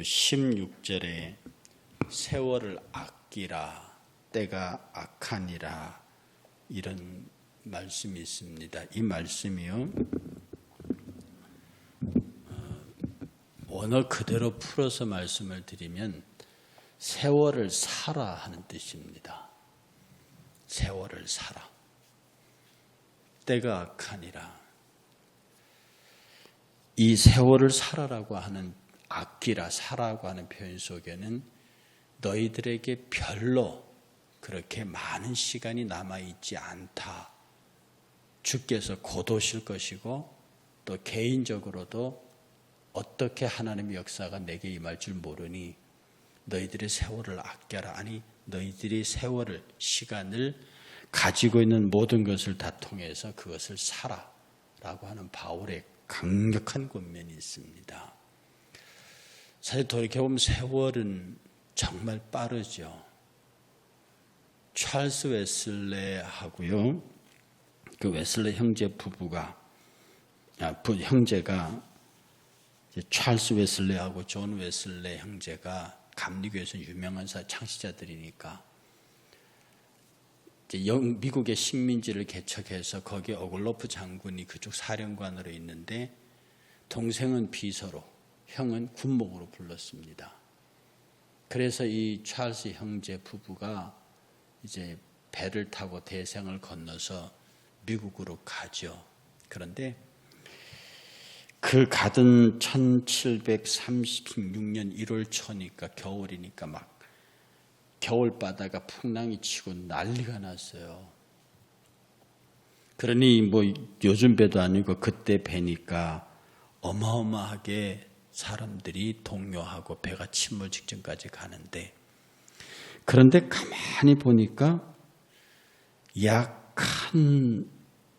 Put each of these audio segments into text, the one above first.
16절에 세월을 아끼라 때가 악하니라 이런 말씀이 있습니다. 이 말씀이요 원어 그대로 풀어서 말씀을 드리면 세월을 사라 하는 뜻입니다. 세월을 사라. 때가 악하니라. 이 세월을 사라라고 하는 아끼라 사라고 하는 표현 속에는 너희들에게 별로 그렇게 많은 시간이 남아있지 않다. 주께서 곧 오실 것이고 또 개인적으로도 어떻게 하나님의 역사가 내게 임할 줄 모르니 너희들의 세월을 아껴라. 아니 너희들이 세월을 시간을 가지고 있는 모든 것을 다 통해서 그것을 사라라고 하는 바울의 강력한 권면이 있습니다. 사실 돌이켜보면 세월은 정말 빠르죠. 찰스 웨슬레하고요. 그 웨슬레 형제 부부가 형제가 찰스 웨슬레하고 존 웨슬레 형제가 감리교에서 유명한 창시자들이니까 미국의 식민지를 개척해서 거기에 오글로프 장군이 그쪽 사령관으로 있는데 동생은 비서로 형은 군목으로 불렀습니다. 그래서 이 찰스 형제 부부가 이제 배를 타고 대서양을 건너서 미국으로 가죠. 그런데 그 가던 1736년 1월 초니까 겨울이니까 막 겨울바다가 풍랑이 치고 난리가 났어요. 그러니 뭐 요즘 배도 아니고 그때 배니까 어마어마하게 사람들이 동요하고 배가 침몰 직전까지 가는데 그런데 가만히 보니까 약 한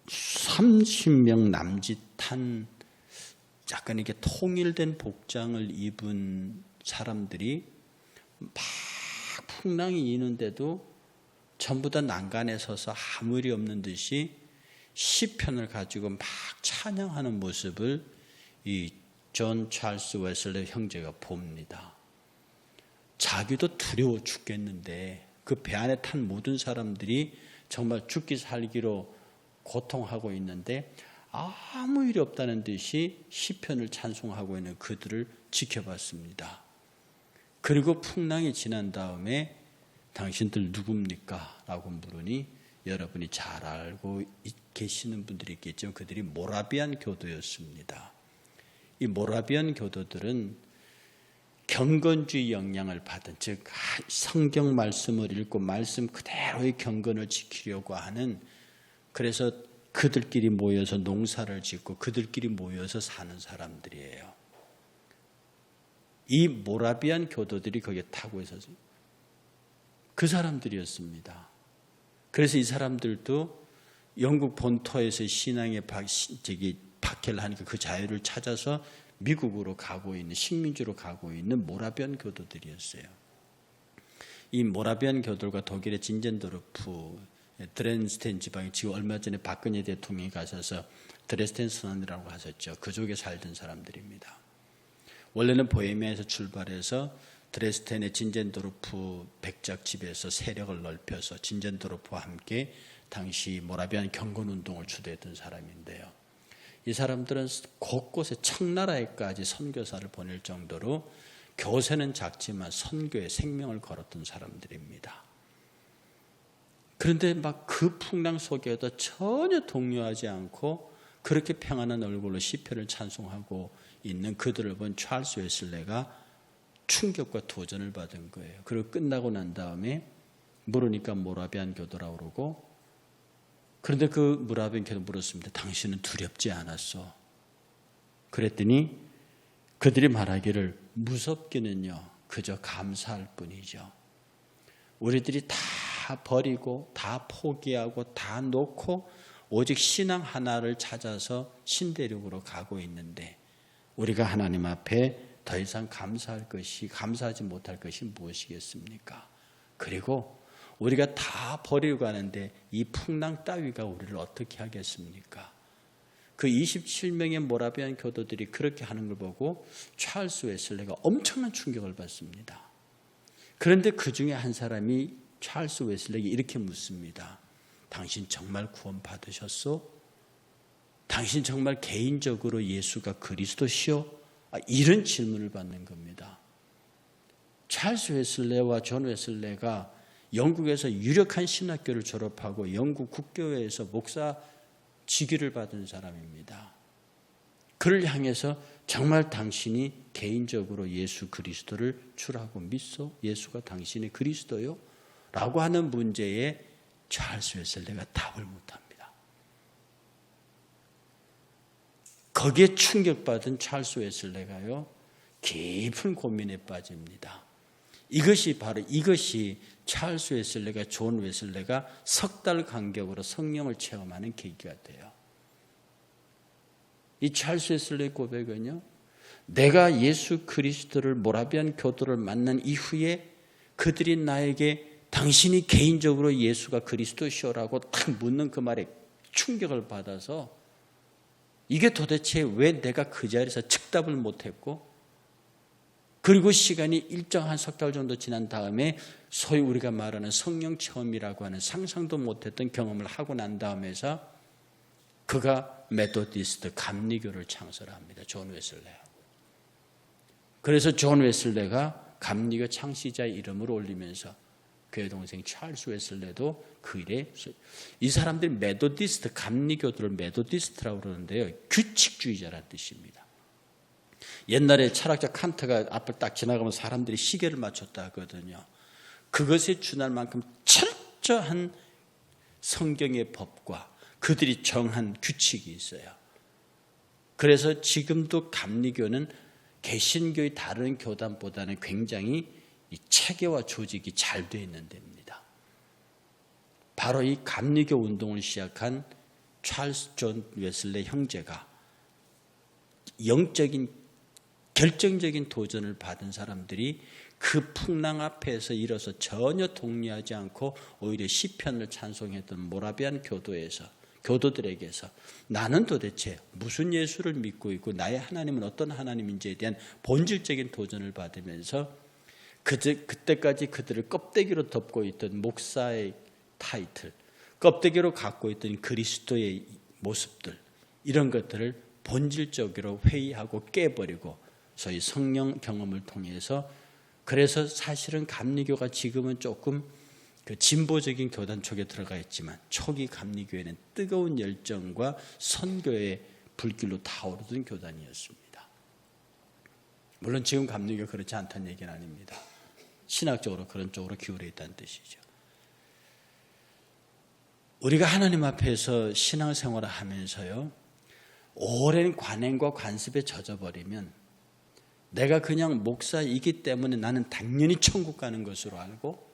30명 남짓한 약간 이렇게 통일된 복장을 입은 사람들이 막 풍랑이 이는데도 전부 다 난간에 서서 아무 일이 없는 듯이 시편을 가지고 막 찬양하는 모습을 이 존 찰스 웨슬레 형제가 봅니다. 자기도 두려워 죽겠는데 그 배 안에 탄 모든 사람들이 정말 죽기 살기로 고통하고 있는데 아무 일이 없다는 듯이 시편을 찬송하고 있는 그들을 지켜봤습니다. 그리고 풍랑이 지난 다음에 당신들 누굽니까? 라고 물으니 여러분이 잘 알고 계시는 분들이 있겠지만 그들이 모라비안 교도였습니다. 이 모라비안 교도들은 경건주의 영향을 받은 즉 성경 말씀을 읽고 말씀 그대로의 경건을 지키려고 하는 그래서 그들끼리 모여서 농사를 짓고 그들끼리 모여서 사는 사람들이에요. 이 모라비안 교도들이 거기에 타고 있어서 그 사람들이었습니다. 그래서 이 사람들도 영국 본토에서 신앙의 박해를 하니까 그 자유를 찾아서 미국으로 가고 있는 식민지로 가고 있는 모라비안 교도들이었어요. 이 모라비안 교도들과 독일의 진젠도르프 드레스덴 지방에 지금 얼마 전에 박근혜 대통령이 가셔서 드레스덴 선언이라고 하셨죠. 그쪽에 살던 사람들입니다. 원래는 보헤미아에서 출발해서 드레스덴의 진젠도르프 백작집에서 세력을 넓혀서 진젠도르프와 함께 당시 모라비안 경건운동을 주도했던 사람인데요. 이 사람들은 곳곳에 청나라에까지 선교사를 보낼 정도로 교세는 작지만 선교에 생명을 걸었던 사람들입니다. 그런데 막 그 풍랑 속에도 전혀 동요하지 않고 그렇게 평안한 얼굴로 시편을 찬송하고 있는 그들을 본 찰스 웨슬레가 충격과 도전을 받은 거예요. 그리고 끝나고 난 다음에 물으니까 모라비안 교도라고 그러고 그런데 그 모라비안 교도 물었습니다. 당신은 두렵지 않았어? 그랬더니 그들이 말하기를 무섭기는요 그저 감사할 뿐이죠. 우리들이 다 버리고 다 포기하고 다 놓고 오직 신앙 하나를 찾아서 신대륙으로 가고 있는데 우리가 하나님 앞에 더 이상 감사하지 못할 것이 무엇이겠습니까? 그리고 우리가 다 버리고 가는데 이 풍랑 따위가 우리를 어떻게 하겠습니까? 그 27명의 모라비안 교도들이 그렇게 하는 걸 보고 찰스 웨슬레가 엄청난 충격을 받습니다. 그런데 그 중에 한 사람이 찰스 웨슬레에게 이렇게 묻습니다. 당신 정말 구원 받으셨소? 당신 정말 개인적으로 예수가 그리스도시오? 이런 질문을 받는 겁니다. 찰스 웨슬레와 존 웨슬레가 영국에서 유력한 신학교를 졸업하고 영국 국교회에서 목사 직위를 받은 사람입니다. 그를 향해서 정말 당신이 개인적으로 예수 그리스도를 주라고 믿소? 예수가 당신의 그리스도요? 라고 하는 문제에 찰스 웨슬레가 답을 못합니다. 거기에 충격받은 찰스 웨슬레가요, 깊은 고민에 빠집니다. 이것이 찰스 웨슬레가 존 웨슬레가 석 달 간격으로 성령을 체험하는 계기가 돼요. 이 찰스 웨슬레의 고백은요, 내가 예수 그리스도를 모라비안 교도를 만난 이후에 그들이 나에게 당신이 개인적으로 예수가 그리스도시오라고 딱 묻는 그 말에 충격을 받아서 이게 도대체 왜 내가 그 자리에서 즉답을 못했고, 그리고 시간이 일정한 석 달 정도 지난 다음에 소위 우리가 말하는 성령 체험이라고 하는 상상도 못했던 경험을 하고 난 다음에서 그가 메토디스트 감리교를 창설합니다. 존 웨슬레. 그래서 존 웨슬레가 감리교 창시자의 이름을 올리면서 그의 동생 찰스 웨슬레도 그 일에, 이 사람들이 메토디스트, 감리교들을 메토디스트라고 그러는데요, 규칙주의자라는 뜻입니다. 옛날에 철학자 칸트가 앞을 딱 지나가면 사람들이 시계를 맞췄다 하거든요. 그것에 준할 만큼 철저한 성경의 법과 그들이 정한 규칙이 있어요. 그래서 지금도 감리교는 개신교의 다른 교단보다는 굉장히 이 체계와 조직이 잘 되어 있는 데입니다. 바로 이 감리교 운동을 시작한 찰스 존 웨슬레 형제가 영적인 결정적인 도전을 받은 사람들이 그 풍랑 앞에서 일어서 전혀 동의하지 않고 오히려 시편을 찬송했던 모라비안 교도들에게서 나는 도대체 무슨 예수를 믿고 있고 나의 하나님은 어떤 하나님인지에 대한 본질적인 도전을 받으면서 그때까지 그들을 껍데기로 덮고 있던 목사의 타이틀, 껍데기로 갖고 있던 그리스도의 모습들, 이런 것들을 본질적으로 회의하고 깨버리고 소위 성령 경험을 통해서, 그래서 사실은 감리교가 지금은 조금 그 진보적인 교단 쪽에 들어가 있지만 초기 감리교회는 뜨거운 열정과 선교의 불길로 타오르던 교단이었습니다. 물론 지금 감리교 그렇지 않다는 얘기는 아닙니다. 신학적으로 그런 쪽으로 기울어 있다는 뜻이죠. 우리가 하나님 앞에서 신앙생활을 하면서요, 오랜 관행과 관습에 젖어버리면 내가 그냥 목사이기 때문에 나는 당연히 천국 가는 것으로 알고,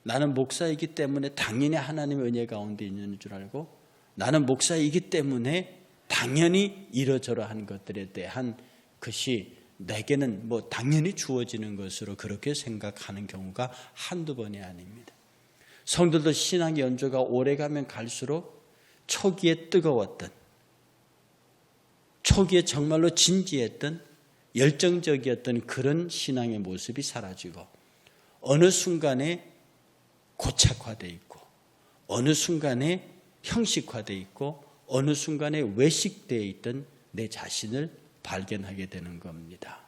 나는 목사이기 때문에 당연히 하나님의 은혜 가운데 있는 줄 알고, 나는 목사이기 때문에 당연히 이러저러한 것들에 대한 것이 내게는 뭐 당연히 주어지는 것으로 그렇게 생각하는 경우가 한두 번이 아닙니다. 성도들 신앙 연조가 오래가면 갈수록 초기에 뜨거웠던, 초기에 정말로 진지했던, 열정적이었던 그런 신앙의 모습이 사라지고 어느 순간에 고착화되어 있고 어느 순간에 형식화되어 있고 어느 순간에 외식되어 있던 내 자신을 발견하게 되는 겁니다.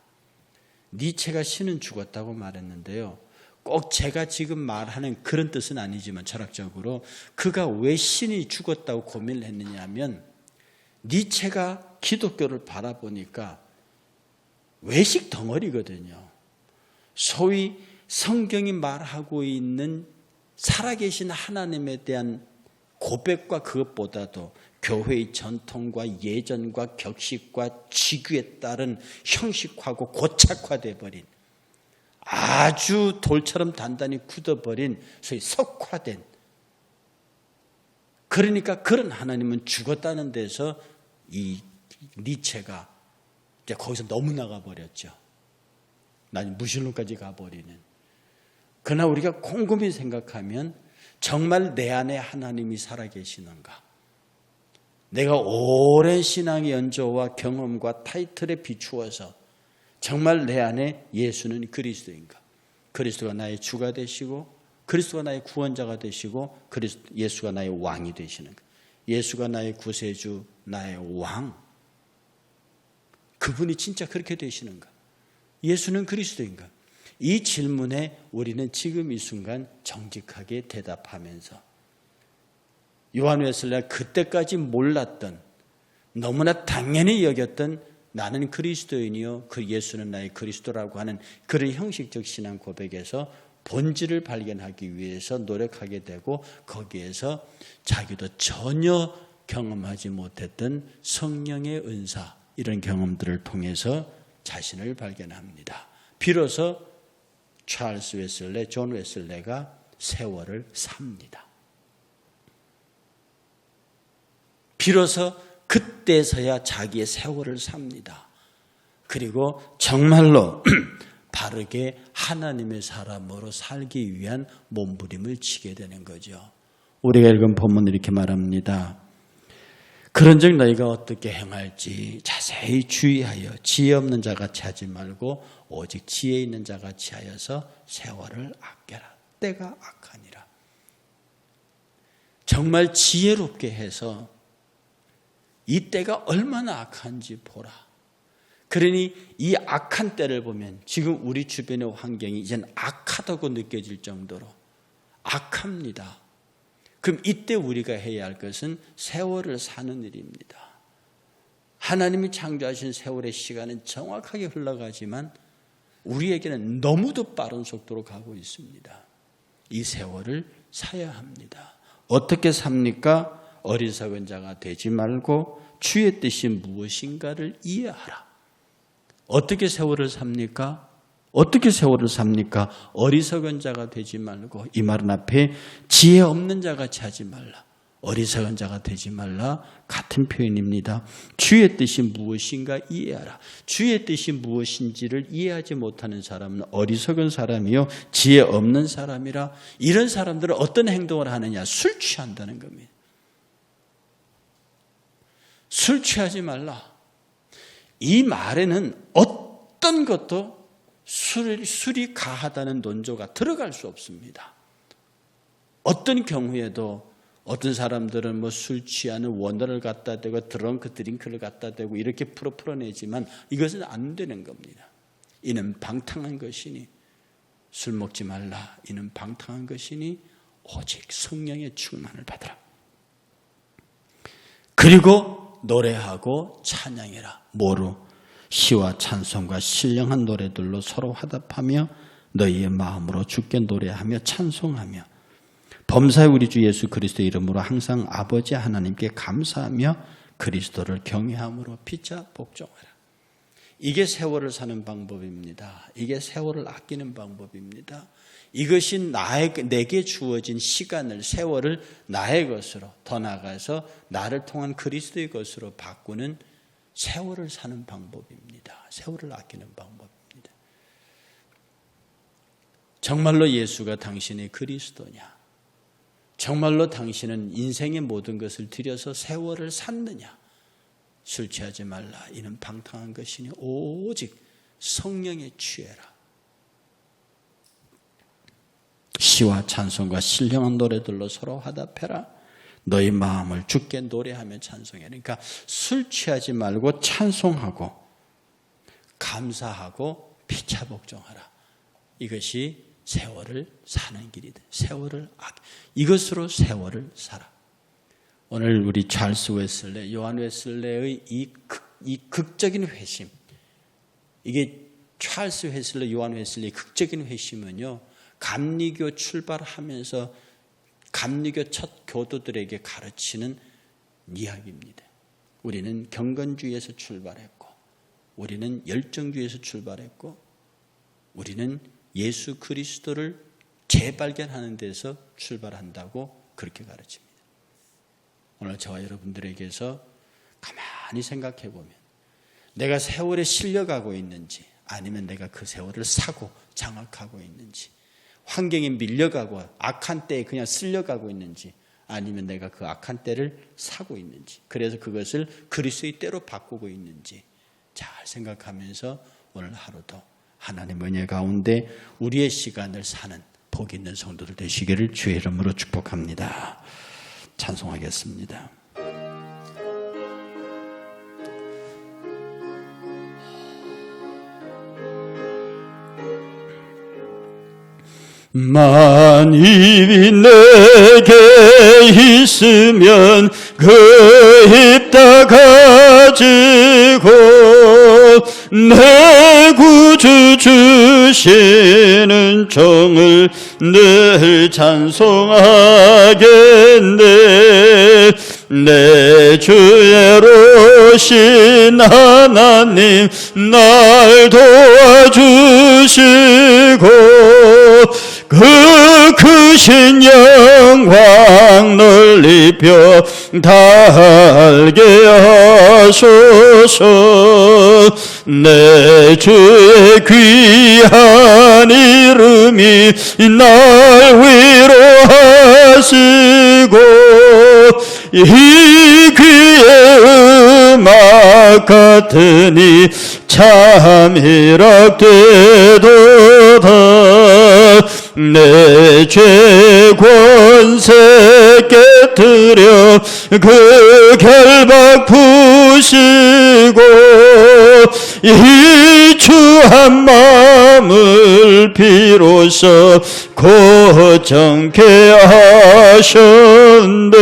니체가 신은 죽었다고 말했는데요, 꼭 제가 지금 말하는 그런 뜻은 아니지만 철학적으로 그가 왜 신이 죽었다고 고민을 했느냐 하면, 니체가 기독교를 바라보니까 외식 덩어리거든요. 소위 성경이 말하고 있는 살아계신 하나님에 대한 고백과 그것보다도 교회의 전통과 예전과 격식과 직위에 따른 형식화하고 고착화되어 버린, 아주 돌처럼 단단히 굳어버린 소위 석화된, 그러니까 그런 하나님은 죽었다는 데서 이 니체가 이제 거기서 너무 나가버렸죠. 난 무신론까지 가버리는. 그러나 우리가 곰곰이 생각하면 정말 내 안에 하나님이 살아계시는가? 내가 오랜 신앙의 연조와 경험과 타이틀에 비추어서 정말 내 안에 예수는 그리스도인가? 그리스도가 나의 주가 되시고 그리스도가 나의 구원자가 되시고 예수가 나의 왕이 되시는가? 예수가 나의 구세주, 나의 왕. 그분이 진짜 그렇게 되시는가? 예수는 그리스도인가? 이 질문에 우리는 지금 이 순간 정직하게 대답하면서 요한 웨슬리가 그때까지 몰랐던, 너무나 당연히 여겼던 나는 그리스도인이요 그 예수는 나의 그리스도라고 하는 그런 형식적 신앙 고백에서 본질을 발견하기 위해서 노력하게 되고, 거기에서 자기도 전혀 경험하지 못했던 성령의 은사, 이런 경험들을 통해서 자신을 발견합니다. 비로소 찰스 웨슬레, 존 웨슬레가 세월을 삽니다. 비로소 그때서야 자기의 세월을 삽니다. 그리고 정말로 바르게 하나님의 사람으로 살기 위한 몸부림을 치게 되는 거죠. 우리가 읽은 본문은 이렇게 말합니다. 그런즉 너희가 어떻게 행할지 자세히 주의하여 지혜 없는 자같이 하지 말고 오직 지혜 있는 자같이 하여서 세월을 아껴라. 때가 악하니라. 정말 지혜롭게 해서 이 때가 얼마나 악한지 보라. 그러니 이 악한 때를 보면 지금 우리 주변의 환경이 이젠 악하다고 느껴질 정도로 악합니다. 그럼 이때 우리가 해야 할 것은 세월을 사는 일입니다. 하나님이 창조하신 세월의 시간은 정확하게 흘러가지만 우리에게는 너무도 빠른 속도로 가고 있습니다. 이 세월을 사야 합니다. 어떻게 삽니까? 어리석은 자가 되지 말고 주의 뜻이 무엇인가를 이해하라. 어떻게 세월을 삽니까? 어떻게 세월을 삽니까? 어리석은 자가 되지 말고, 이 말은 앞에 지혜 없는 자같이 하지 말라, 어리석은 자가 되지 말라, 같은 표현입니다. 주의 뜻이 무엇인가 이해하라. 주의 뜻이 무엇인지를 이해하지 못하는 사람은 어리석은 사람이요 지혜 없는 사람이라. 이런 사람들은 어떤 행동을 하느냐? 술 취한다는 겁니다. 술 취하지 말라. 이 말에는 어떤 것도 술이 가하다는 논조가 들어갈 수 없습니다. 어떤 경우에도 어떤 사람들은 술 취하는 원어를 갖다 대고 드링크를 갖다 대고 이렇게 풀어내지만 이것은 안 되는 겁니다. 이는 방탕한 것이니, 술 먹지 말라. 이는 방탕한 것이니 오직 성령의 충만을 받으라. 그리고 노래하고 찬양해라. 뭐로? 시와 찬송과 신령한 노래들로 서로 화답하며 너희의 마음으로 주께 노래하며 찬송하며 범사의 우리 주 예수 그리스도의 이름으로 항상 아버지 하나님께 감사하며 그리스도를 경외함으로 피차 복종하라. 이게 세월을 사는 방법입니다. 이게 세월을 아끼는 방법입니다. 이것이 내게 주어진 시간을, 세월을 나의 것으로, 더 나아가서 나를 통한 그리스도의 것으로 바꾸는 세월을 사는 방법입니다. 세월을 아끼는 방법입니다. 정말로 예수가 당신의 그리스도냐? 정말로 당신은 인생의 모든 것을 들여서 세월을 샀느냐? 술 취하지 말라. 이는 방탕한 것이니 오직 성령에 취해라. 시와 찬송과 신령한 노래들로 서로 화답해라. 너희 마음을 주께 노래하며 찬송해. 그러니까 술 취하지 말고 찬송하고 감사하고 피차 복종하라. 이것이 세월을 사는 길이다. 이것으로 세월을 살아. 오늘 우리 찰스 웨슬레, 요한 웨슬레의 이 극적인 회심, 이게 찰스 웨슬레, 요한 웨슬레의 극적인 회심은요, 감리교 출발하면서 감리교 첫 교도들에게 가르치는 이야기입니다. 우리는 경건주의에서 출발했고, 우리는 열정주의에서 출발했고, 우리는 예수 그리스도를 재발견하는 데서 출발한다고 그렇게 가르칩니다. 오늘 저와 여러분들에게서 가만히 생각해 보면 내가 세월에 실려가고 있는지, 아니면 내가 그 세월을 사고 장악하고 있는지, 환경에 밀려가고 악한 때에 그냥 쓸려가고 있는지, 아니면 내가 그 악한 때를 사고 있는지, 그래서 그것을 그리스도의 때로 바꾸고 있는지 잘 생각하면서 오늘 하루도 하나님의 은혜 가운데 우리의 시간을 사는 복 있는 성도들 되시기를 주의 이름으로 축복합니다. 찬송하겠습니다. 만입이 내게 있으면 그 입 다 가지고 내 구주 주시는 정을 늘 찬송하겠네. 내 주애로신 하나님 날 도와주시고 그 크신 영광 넓혀 달게 하소서. 내 주의 귀한 이름이 날 위로하시고 이 귀의 음악 같으니 참 희락되도다. 내 죄 권세 깨뜨려 그 결박 푸시고 이 추한 마음을 비로소 고정케 하셨네.